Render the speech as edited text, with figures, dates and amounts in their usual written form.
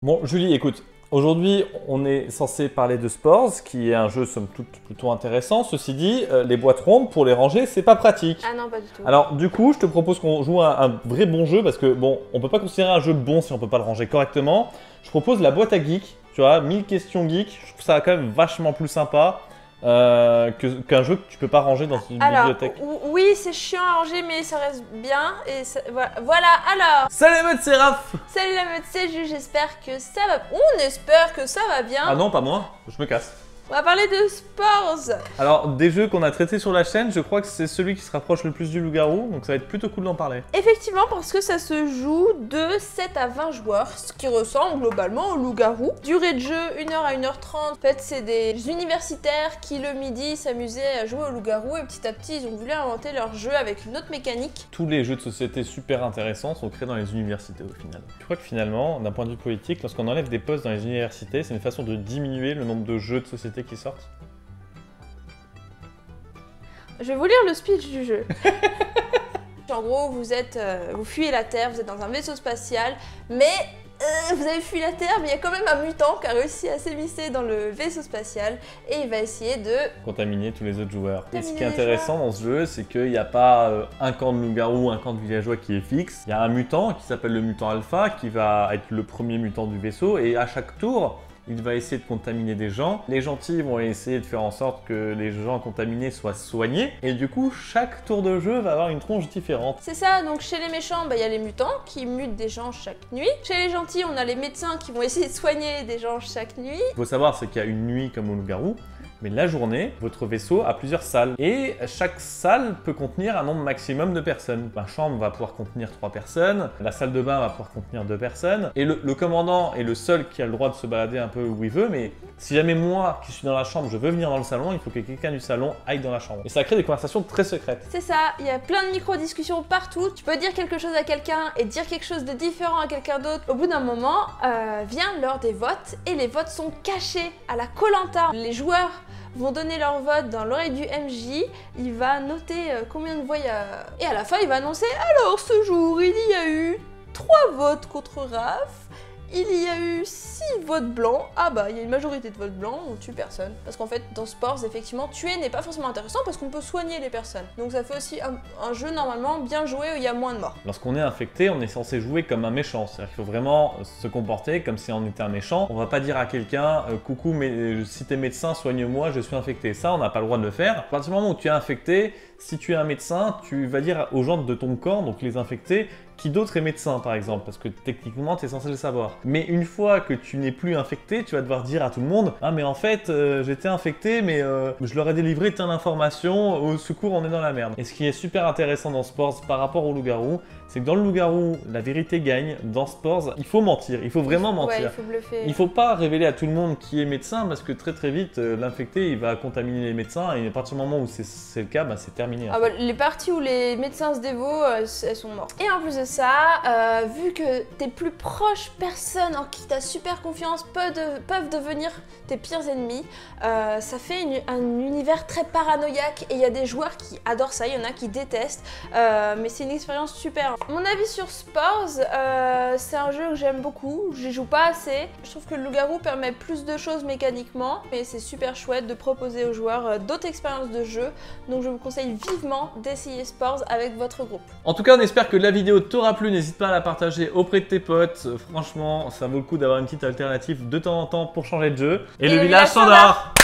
Bon, Julie, écoute, aujourd'hui, on est censé parler de Spores, qui est un jeu, somme toute, plutôt intéressant. Ceci dit, les boîtes rondes, pour les ranger, c'est pas pratique. Ah non, pas du tout. Alors, du coup, je te propose qu'on joue à un vrai bon jeu, parce que, bon, on peut pas considérer un jeu bon si on peut pas le ranger correctement. Je propose la boîte à geek, tu vois, 1000 questions geek. Je trouve ça quand même vachement plus sympa qu'un jeu que tu peux pas ranger dans une bibliothèque. Oui, c'est chiant à ranger, mais ça reste bien. Et voilà, alors. Salut la meute, c'est Raph. Salut la meute, c'est Jules, j'espère que ça va. On espère que ça va bien. Ah non, pas moi, je me casse. On va parler de Spores. Alors, des jeux qu'on a traités sur la chaîne, je crois que c'est celui qui se rapproche le plus du loup-garou, donc ça va être plutôt cool d'en parler. Effectivement, parce que ça se joue de 7 à 20 joueurs, ce qui ressemble globalement au loup-garou. Durée de jeu 1h à 1h30. En fait, c'est des universitaires qui le midi s'amusaient à jouer au loup-garou et petit à petit, ils ont voulu inventer leur jeu avec une autre mécanique. Tous les jeux de société super intéressants sont créés dans les universités au final. Je crois que finalement, d'un point de vue politique, lorsqu'on enlève des postes dans les universités, c'est une façon de diminuer le nombre de jeux de société qui sortent. Je vais vous lire le speech du jeu. En gros, vous fuyez la Terre, vous êtes dans un vaisseau spatial, mais vous avez fui la Terre, mais il y a quand même un mutant qui a réussi à s'émisser dans le vaisseau spatial et il va essayer de contaminer tous les autres joueurs. Et ce qui est intéressant dans ce jeu, c'est qu'il n'y a pas un camp de loup-garou, un camp de villageois qui est fixe. Il y a un mutant qui s'appelle le mutant alpha qui va être le premier mutant du vaisseau et à chaque tour, il va essayer de contaminer des gens. Les gentils vont essayer de faire en sorte que les gens contaminés soient soignés. Et du coup, chaque tour de jeu va avoir une tronche différente. C'est ça, donc chez les méchants, il y a les mutants qui mutent des gens chaque nuit. Chez les gentils, on a les médecins qui vont essayer de soigner des gens chaque nuit. Il faut savoir, c'est qu'il y a une nuit comme au loup-garou. Mais la journée, votre vaisseau a plusieurs salles. Et chaque salle peut contenir un nombre maximum de personnes. Ma chambre va pouvoir contenir 3 personnes. La salle de bain va pouvoir contenir 2 personnes. Et le commandant est le seul qui a le droit de se balader un peu où il veut. Mais si jamais moi, qui suis dans la chambre, je veux venir dans le salon, il faut que quelqu'un du salon aille dans la chambre. Et ça crée des conversations très secrètes. C'est ça, il y a plein de micro-discussions partout. Tu peux dire quelque chose à quelqu'un et dire quelque chose de différent à quelqu'un d'autre. Au bout d'un moment, vient l'heure des votes. Et les votes sont cachés à la Koh-Lanta. Les joueurs vont donner leur vote dans l'oreille du MJ, il va noter combien de voix il y a... Et à la fin, il va annoncer « Alors, ce jour, il y a eu 3 votes contre Raph, il y a eu 6 votes blancs. Ah bah, il y a une majorité de votes blancs, on tue personne. » Parce qu'en fait, dans Spores, effectivement, tuer n'est pas forcément intéressant parce qu'on peut soigner les personnes. Donc ça fait aussi un jeu, normalement, bien joué où il y a moins de morts. Lorsqu'on est infecté, on est censé jouer comme un méchant. C'est-à-dire qu'il faut vraiment se comporter comme si on était un méchant. On va pas dire à quelqu'un coucou, mais si t'es médecin, soigne-moi, je suis infecté. Ça, on n'a pas le droit de le faire. À partir du moment où tu es infecté, si tu es un médecin, tu vas dire aux gens de ton camp, donc les infectés, qui d'autre est médecin par exemple, parce que techniquement tu es censé le savoir. Mais une fois que tu n'es plus infecté, tu vas devoir dire à tout le monde « Ah mais en fait j'étais infecté mais je leur ai délivré telle information, au secours on est dans la merde ». Et ce qui est super intéressant dans Spores par rapport au loup-garou, c'est que dans le loup-garou, la vérité gagne. Dans Spores, il faut mentir, il faut vraiment mentir. Ouais, il faut bluffer. Il faut pas révéler à tout le monde qui est médecin parce que très vite l'infecté il va contaminer les médecins et à partir du moment où c'est le cas, bah, c'est terminé. Ah bah, les parties où les médecins se dévouent, elles sont mortes. Et en plus de ça, vu que tes plus proches personnes en qui tu as super confiance peuvent devenir tes pires ennemis, ça fait un univers très paranoïaque et il y a des joueurs qui adorent ça, il y en a qui détestent, mais c'est une expérience super. Mon avis sur Spores, c'est un jeu que j'aime beaucoup, j'y joue pas assez. Je trouve que le loup-garou permet plus de choses mécaniquement, mais c'est super chouette de proposer aux joueurs d'autres expériences de jeu, donc je vous conseille vivement d'essayer Spores avec votre groupe. En tout cas, on espère que la vidéo t'aura plu, n'hésite pas à la partager auprès de tes potes. Franchement, ça vaut le coup d'avoir une petite alternative de temps en temps pour changer de jeu. Et le village s'endort.